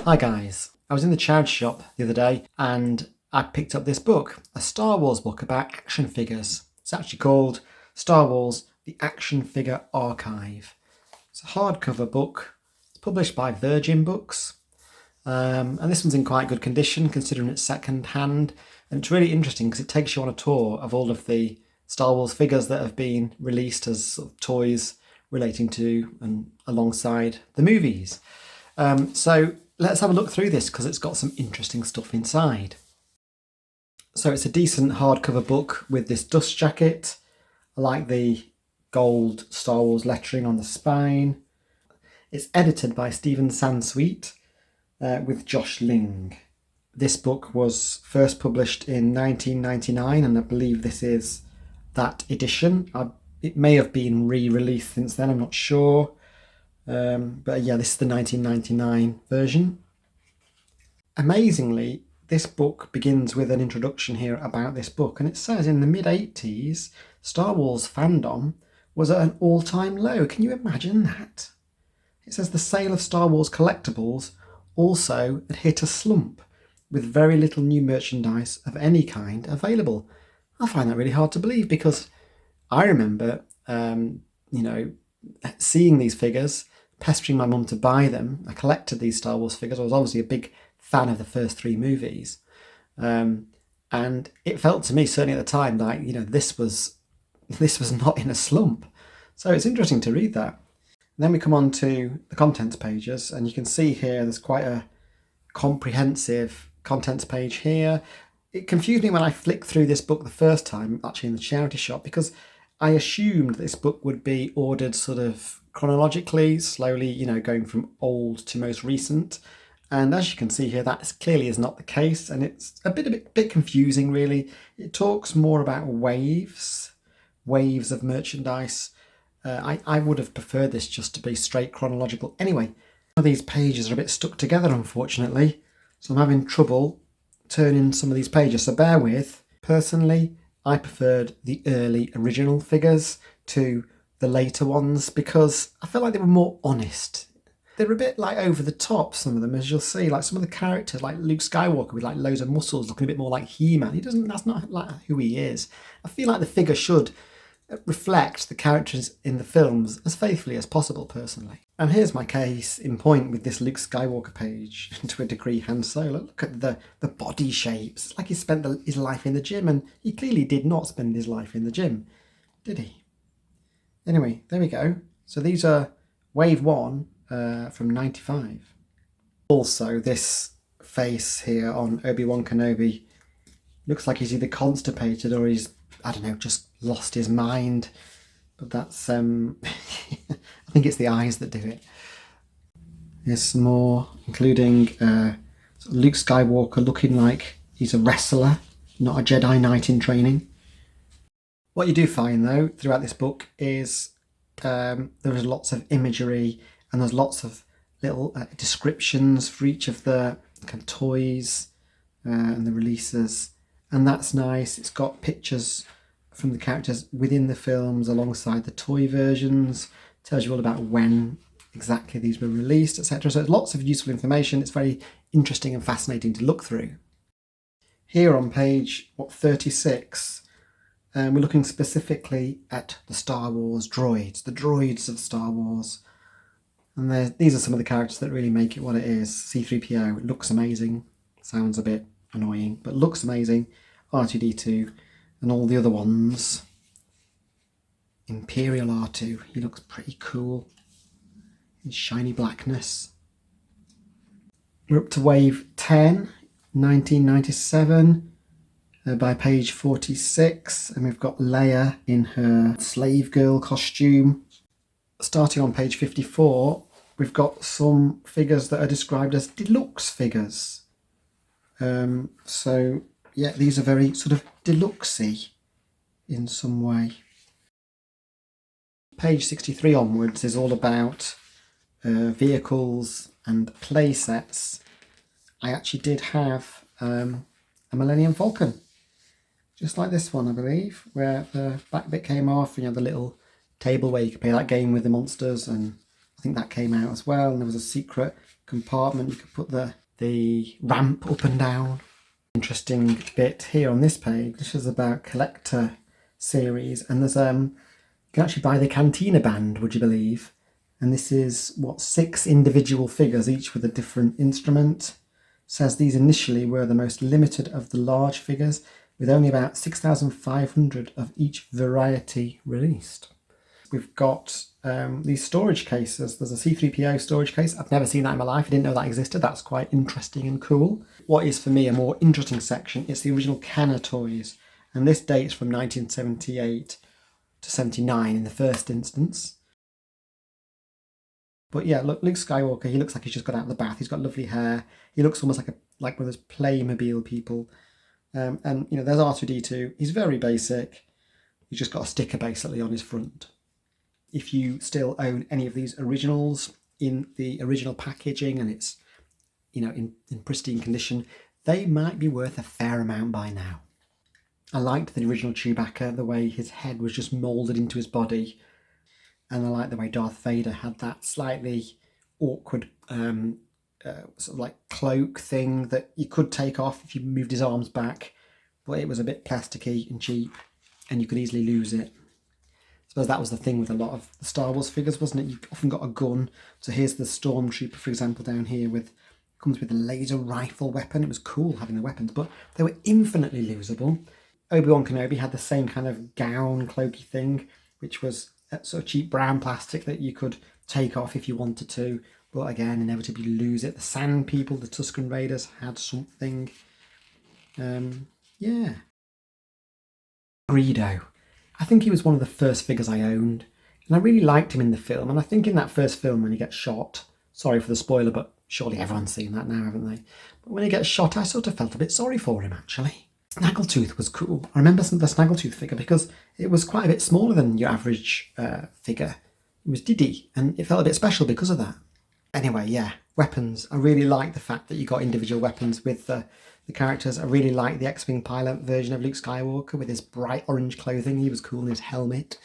Hi guys, I was in the charity shop the other day and I picked up this book, a Star Wars book about action figures. It's actually called Star Wars The Action Figure Archive. It's a hardcover book. It's published by Virgin Books. And this one's in quite good condition considering it's second hand. And it's really interesting because it takes you on a tour of all of the Star Wars figures that have been released as sort of toys relating to and alongside the movies. So let's have a look through this because it's got some interesting stuff inside. So it's a decent hardcover book with this dust jacket. I like the gold Star Wars lettering on the spine. It's edited by Stephen Sansweet with Josh Ling. This book was first published in 1999 and I believe this is that edition. It may have been re-released since then, I'm not sure. But yeah, this is the 1999 version. Amazingly, this book begins with an introduction here about this book, and it says in the mid-80s, Star Wars fandom was at an all-time low. Can you imagine that? It says the sale of Star Wars collectibles also had hit a slump, with very little new merchandise of any kind available. I find that really hard to believe because I remember, seeing these figures, pestering my mum to buy them. I collected these Star Wars figures. I was obviously a big fan of the first three movies. And it felt to me, certainly at the time, like, this was not in a slump. So it's interesting to read that. And then we come on to the contents pages, and you can see here there's quite a comprehensive contents page here. It confused me when I flicked through this book the first time, actually in the charity shop, because I assumed this book would be ordered sort of chronologically, slowly, going from old to most recent. And as you can see here, that clearly is not the case, and it's a bit confusing, really. It talks more about waves of merchandise. I would have preferred this just to be straight chronological. Anyway, some of these pages are a bit stuck together, unfortunately, so I'm having trouble turning some of these pages, so bear with. Personally, I preferred the early original figures to the later ones because I felt like they were more honest. They're a bit like over the top, some of them, as you'll see. Like some of the characters, like Luke Skywalker with like loads of muscles, looking a bit more like He-Man. That's not like who he is. I feel like the figure should reflect the characters in the films as faithfully as possible, personally. And here's my case in point with this Luke Skywalker page, to a degree Han Solo. Look at the body shapes. It's like he spent his life in the gym, and he clearly did not spend his life in the gym, did he? Anyway, there we go. So these are Wave 1 from 95. Also, this face here on Obi-Wan Kenobi looks like he's either constipated or he's, I don't know, just lost his mind. But that's, I think it's the eyes that do it. Here's some more, including Luke Skywalker looking like he's a wrestler, not a Jedi Knight in training. What you do find, though, throughout this book is there is lots of imagery and there's lots of little descriptions for each of the kind of toys and the releases. And that's nice. It's got pictures from the characters within the films alongside the toy versions. Tells you all about when exactly these were released, etc. So it's lots of useful information. It's very interesting and fascinating to look through. Here on page 36, we're looking specifically at the Star Wars droids, the droids of Star Wars. And these are some of the characters that really make it what it is. C-3PO, it looks amazing. Sounds a bit annoying, but looks amazing. R2-D2 and all the other ones. Imperial R2, he looks pretty cool. His shiny blackness. We're up to Wave 10, 1997. By page 46, and we've got Leia in her slave girl costume. Starting on page 54, we've got some figures that are described as deluxe figures. So yeah, these are very sort of deluxe-y in some way. Page 63 onwards is all about vehicles and play sets. I actually did have a Millennium Falcon. Just like this one, I believe, where the back bit came off and you had the little table where you could play that game with the monsters, and I think that came out as well, and there was a secret compartment. You could put the ramp up and down. Interesting bit here on this page. This is about collector series, and there's you can actually buy the Cantina band, would you believe? And this is 6 individual figures, each with a different instrument. Says these initially were the most limited of the large figures, with only about 6,500 of each variety released. We've got these storage cases. There's a C-3PO storage case. I've never seen that in my life. I didn't know that existed. That's quite interesting and cool. What is for me a more interesting section is the original Kenner toys. And this dates from 1978 to 79 in the first instance. But yeah, look, Luke Skywalker, he looks like he's just got out of the bath. He's got lovely hair. He looks almost like one of those Playmobil people. And, you know, there's R2-D2. He's very basic. He's just got a sticker basically on his front. If you still own any of these originals in the original packaging and it's, you know, in pristine condition, they might be worth a fair amount by now. I liked the original Chewbacca, the way his head was just moulded into his body. And I like the way Darth Vader had that slightly awkward sort of like cloak thing that you could take off if you moved his arms back, but it was a bit plasticky and cheap and you could easily lose it. I suppose that was the thing with a lot of the Star Wars figures, wasn't it? You often got a gun. So here's the Stormtrooper, for example, down here comes with a laser rifle weapon. It was cool having the weapons, but they were infinitely losable. Obi-Wan Kenobi had the same kind of gown cloaky thing, which was sort of cheap brown plastic that you could take off if you wanted to, but again, inevitably lose it. The Sand People, the Tusken Raiders, had something. Yeah. Greedo. I think he was one of the first figures I owned, and I really liked him in the film. And I think in that first film when he gets shot, sorry for the spoiler, but surely everyone's seen that now, haven't they? But when he gets shot, I sort of felt a bit sorry for him, actually. Snaggletooth was cool. I remember the Snaggletooth figure because it was quite a bit smaller than your average figure. It was Diddy, and it felt a bit special because of that. Anyway, yeah, weapons. I really like the fact that you got individual weapons with the characters. I really like the X-Wing pilot version of Luke Skywalker with his bright orange clothing. He was cool in his helmet.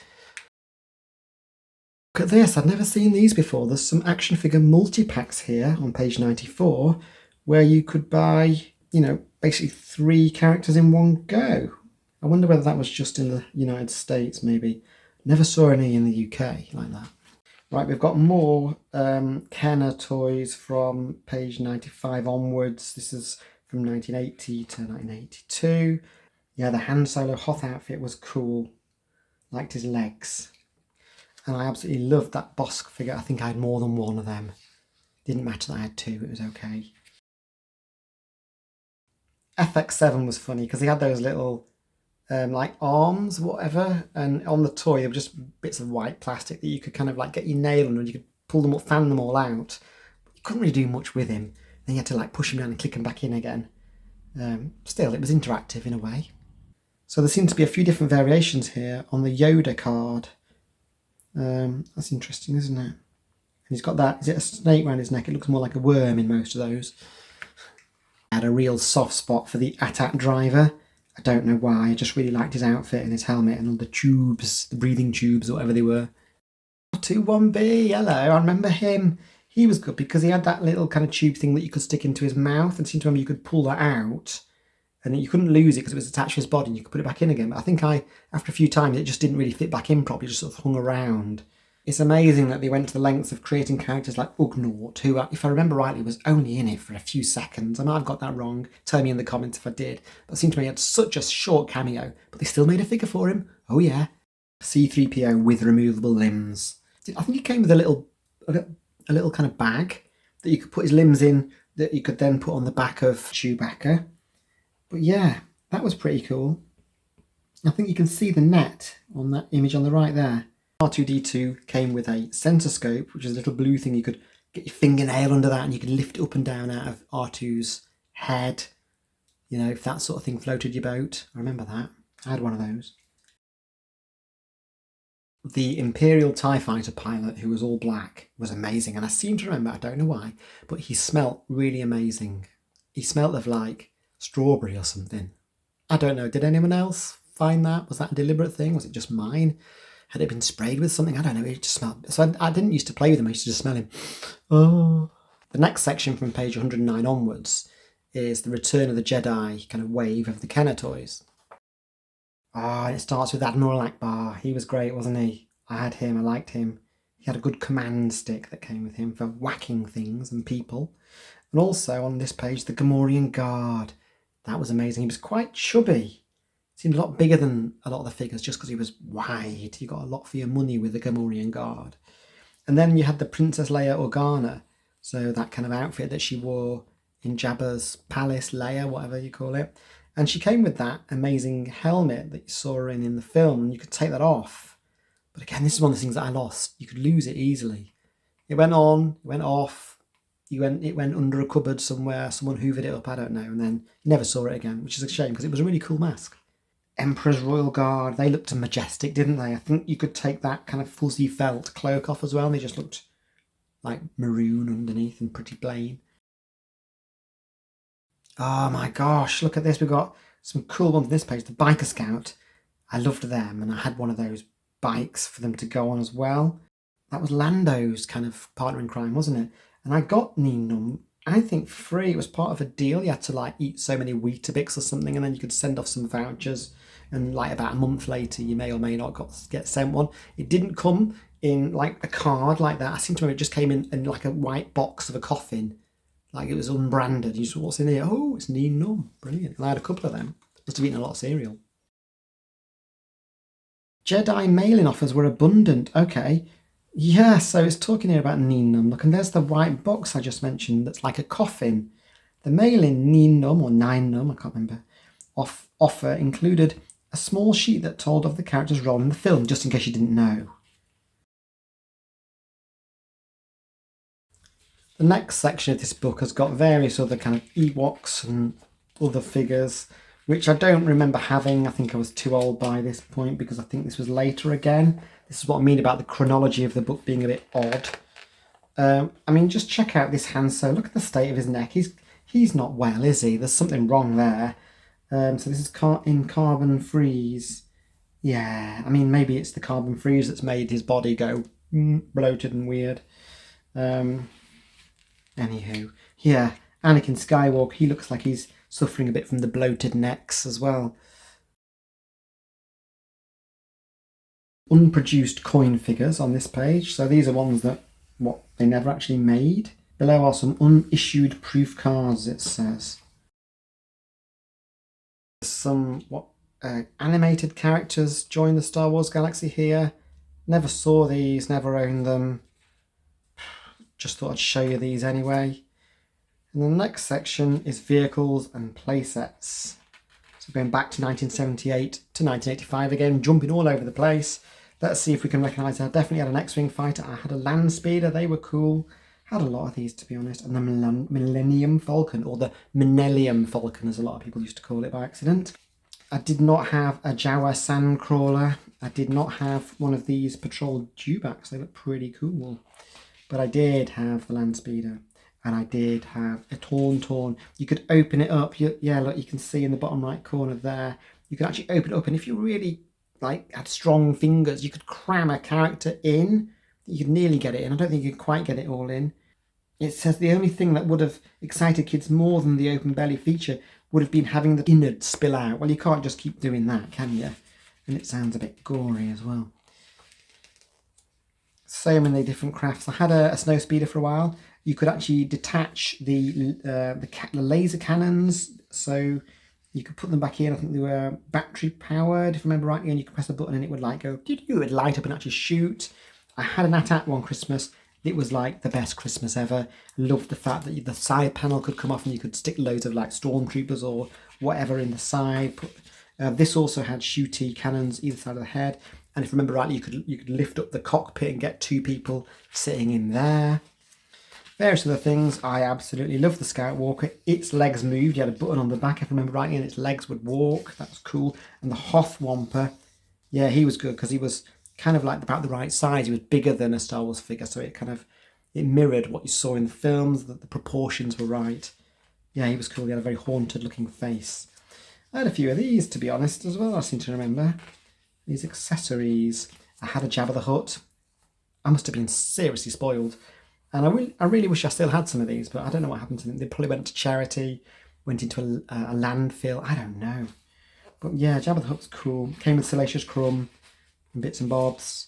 Look at this. I'd never seen these before. There's some action figure multi-packs here on page 94 where you could buy, you know, basically 3 characters in one go. I wonder whether that was just in the United States, maybe. Never saw any in the UK like that. Right, we've got more Kenner toys from page 95 onwards. This is from 1980 to 1982. Yeah, the Han Solo Hoth outfit was cool. Liked his legs. And I absolutely loved that Bosk figure. I think I had more than one of them. Didn't matter that I had 2, it was okay. FX7 was funny because he had those little like arms, whatever, and on the toy there were just bits of white plastic that you could kind of like get your nail on and you could pull them up, fan them all out. But you couldn't really do much with him. Then you had to like push him down and click him back in again. Still, it was interactive in a way. So there seems to be a few different variations here on the Yoda card. That's interesting, isn't it? And he's got that, is it a snake around his neck? It looks more like a worm in most of those. I had a real soft spot for the AT-AT driver. I don't know why, I just really liked his outfit and his helmet and all the tubes, the breathing tubes or whatever they were. 21B, hello, I remember him. He was good because he had that little kind of tube thing that you could stick into his mouth, and seemed to remember you could pull that out and you couldn't lose it because it was attached to his body and you could put it back in again. But I think after a few times, it just didn't really fit back in properly, it just sort of hung around. It's amazing that they went to the lengths of creating characters like Ugnaught, who, if I remember rightly, was only in it for a few seconds. I might have got that wrong. Tell me in the comments if I did. But it seemed to me he had such a short cameo, but they still made a figure for him. Oh yeah. C-3PO with removable limbs. I think he came with a little kind of bag that you could put his limbs in that you could then put on the back of Chewbacca. But yeah, that was pretty cool. I think you can see the net on that image on the right there. R2-D2 came with a sensor scope, which is a little blue thing. You could get your fingernail under that and you could lift it up and down out of R2's head. You know, if that sort of thing floated your boat. I remember that. I had one of those. The Imperial TIE Fighter pilot, who was all black, was amazing. And I seem to remember, I don't know why, but he smelt really amazing. He smelt of like strawberry or something. I don't know. Did anyone else find that? Was that a deliberate thing? Was it just mine? Had it been sprayed with something? I don't know. It just smelled. So I didn't used to play with him. I used to just smell him. Oh. The next section from page 109 onwards is the Return of the Jedi kind of wave of the Kenner toys. And it starts with Admiral Akbar. He was great, wasn't he? I had him, I liked him. He had a good command stick that came with him for whacking things and people. And also on this page, the Gamorrean Guard. That was amazing. He was quite chubby. Seemed a lot bigger than a lot of the figures just because he was wide. You got a lot for your money with the Gamorrean Guard. And then you had the Princess Leia Organa. So that kind of outfit that she wore in Jabba's palace, Leia, whatever you call it. And she came with that amazing helmet that you saw her in the film. And you could take that off. But again, this is one of the things that I lost. You could lose it easily. It went on, it went off. It went under a cupboard somewhere. Someone hoovered it up, I don't know. And then you never saw it again, which is a shame because it was a really cool mask. Emperor's Royal Guard, they looked majestic, didn't they? I think you could take that kind of fuzzy felt cloak off as well. And they just looked like maroon underneath and pretty plain. Oh my gosh, look at this. We've got some cool ones on this page. The Biker Scout. I loved them, and I had one of those bikes for them to go on as well. That was Lando's kind of partner in crime, wasn't it? And I got Neenum, I think, free. It was part of a deal. You had to like eat so many Weetabix or something, and then you could send off some vouchers. And like about a month later, you may or may not get sent one. It didn't come in like a card like that. I seem to remember it just came in like a white box of a coffin. Like it was unbranded. You saw what's in here. Oh, it's Neenum. Brilliant. And I had a couple of them. Must have eaten a lot of cereal. Jedi mailing offers were abundant. Okay. Yeah, so it's talking here about Neenum. Look, and there's the white box I just mentioned that's like a coffin. The mail-in Neenum, or Nine-Num, I can't remember, offer included a small sheet that told of the character's role in the film, just in case you didn't know. The next section of this book has got various other kind of Ewoks and other figures, which I don't remember having. I think I was too old by this point because I think this was later again. This is what I mean about the chronology of the book being a bit odd. I mean, just check out this Han Solo. Look at the state of his neck. He's not well, is he? There's something wrong there. So this is in carbon freeze. Yeah, I mean, maybe it's the carbon freeze that's made his body go bloated and weird. Anywho, yeah, Anakin Skywalker, he looks like he's suffering a bit from the bloated necks as well. Unproduced coin figures on this page. So these are ones that they never actually made. Below are some unissued proof cards, it says. Some animated characters join the Star Wars galaxy here. Never saw these, never owned them. Just thought I'd show you these anyway. And the next section is vehicles and playsets. So going back to 1978 to 1985 again, jumping all over the place. Let's see if we can recognise. I definitely had an X-Wing fighter. I had a land speeder. They were cool. Had a lot of these, to be honest. And the Millennium Falcon, or the Millennium Falcon, as a lot of people used to call it by accident. I did not have a Jawa Sandcrawler. I did not have one of these patrol dewbacks. They look pretty cool. But I did have the land speeder. And I did have a Tauntaun. You could open it up. Yeah, look, you can see in the bottom right corner there. You could actually open it up. And if you really had strong fingers, you could cram a character in. You could nearly get it in. I don't think you could quite get it all in. It says the only thing that would have excited kids more than the open belly feature would have been having the innards spill out. Well, you can't just keep doing that, can you? And it sounds a bit gory as well. So many different crafts. I had a snow speeder for a while. You could actually detach the laser cannons, so you could put them back in. I think they were battery powered, if I remember rightly, and you could press a button and it would go, it would light up and actually shoot. I had an AT-AT one Christmas. It was like the best Christmas ever. Loved the fact that the side panel could come off and you could stick loads of stormtroopers or whatever in the side. This also had shooty cannons either side of the head. And if I remember rightly, you could lift up the cockpit and get two people sitting in there. Various other things. I absolutely love the Skywalker. Its legs moved. You had a button on the back, if I remember rightly, and its legs would walk. That was cool. And the Hoth Wamper, yeah, he was good because he was kind of about the right size. He was bigger than a Star Wars figure, so it mirrored what you saw in the films. That the proportions were right. Yeah, he was cool. He had a very haunted looking face. I had a few of these, to be honest, as well. I seem to remember these accessories. I had a Jabba the Hutt. I must have been seriously spoiled. And I really wish I still had some of these, but I don't know what happened to them. They probably went to charity, went into a landfill. I don't know. But yeah, Jabba the Hutt's cool. Came with Salacious Crumb and bits and bobs.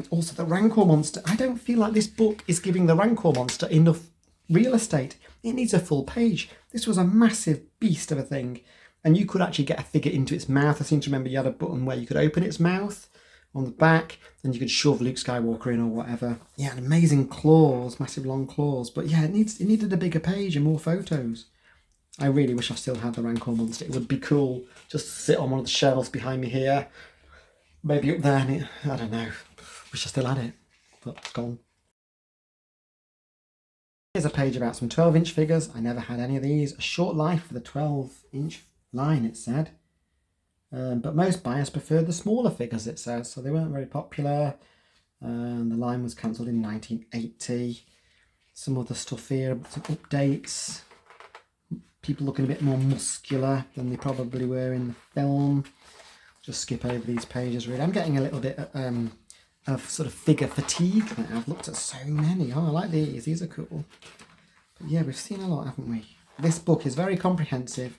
Also, the Rancor monster. I don't feel like this book is giving the Rancor monster enough real estate. It needs a full page. This was a massive beast of a thing. And you could actually get a figure into its mouth. I seem to remember you had a button where you could open its mouth on the back, and you could shove Luke Skywalker in or whatever. Yeah, and amazing claws, massive long claws. But yeah, it needed a bigger page and more photos. I really wish I still had the Rancor monster. It would be cool just to sit on one of the shelves behind me here. Maybe up there, and I don't know. Wish I still had it, but it's gone. Here's a page about some 12-inch figures. I never had any of these. A short life for the 12-inch line, it said. But most buyers preferred the smaller figures, it says, so they weren't very popular. The line was cancelled in 1980. Some other stuff here, some updates. People looking a bit more muscular than they probably were in the film. Just skip over these pages, really. I'm getting a little bit of sort of figure fatigue now. I've looked at so many. Oh, I like these. These are cool. But yeah, we've seen a lot, haven't we? This book is very comprehensive.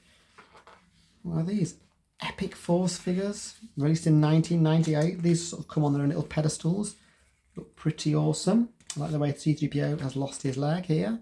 What are these? Epic Force figures, released in 1998. These sort of come on their own little pedestals. Look pretty awesome. I like the way C-3PO has lost his leg here.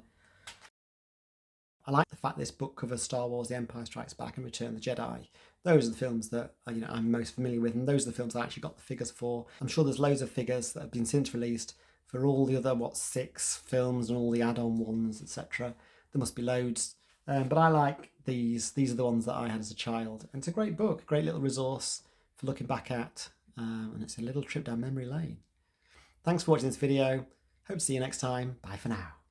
I like the fact this book covers Star Wars, The Empire Strikes Back and Return of the Jedi. Those are the films that I'm most familiar with, and those are the films I actually got the figures for. I'm sure there's loads of figures that have been since released for all the other, 6 films and all the add-on ones, etc. There must be loads. But I like these. These are the ones that I had as a child. And it's a great book, a great little resource for looking back at. And it's a little trip down memory lane. Thanks for watching this video. Hope to see you next time. Bye for now.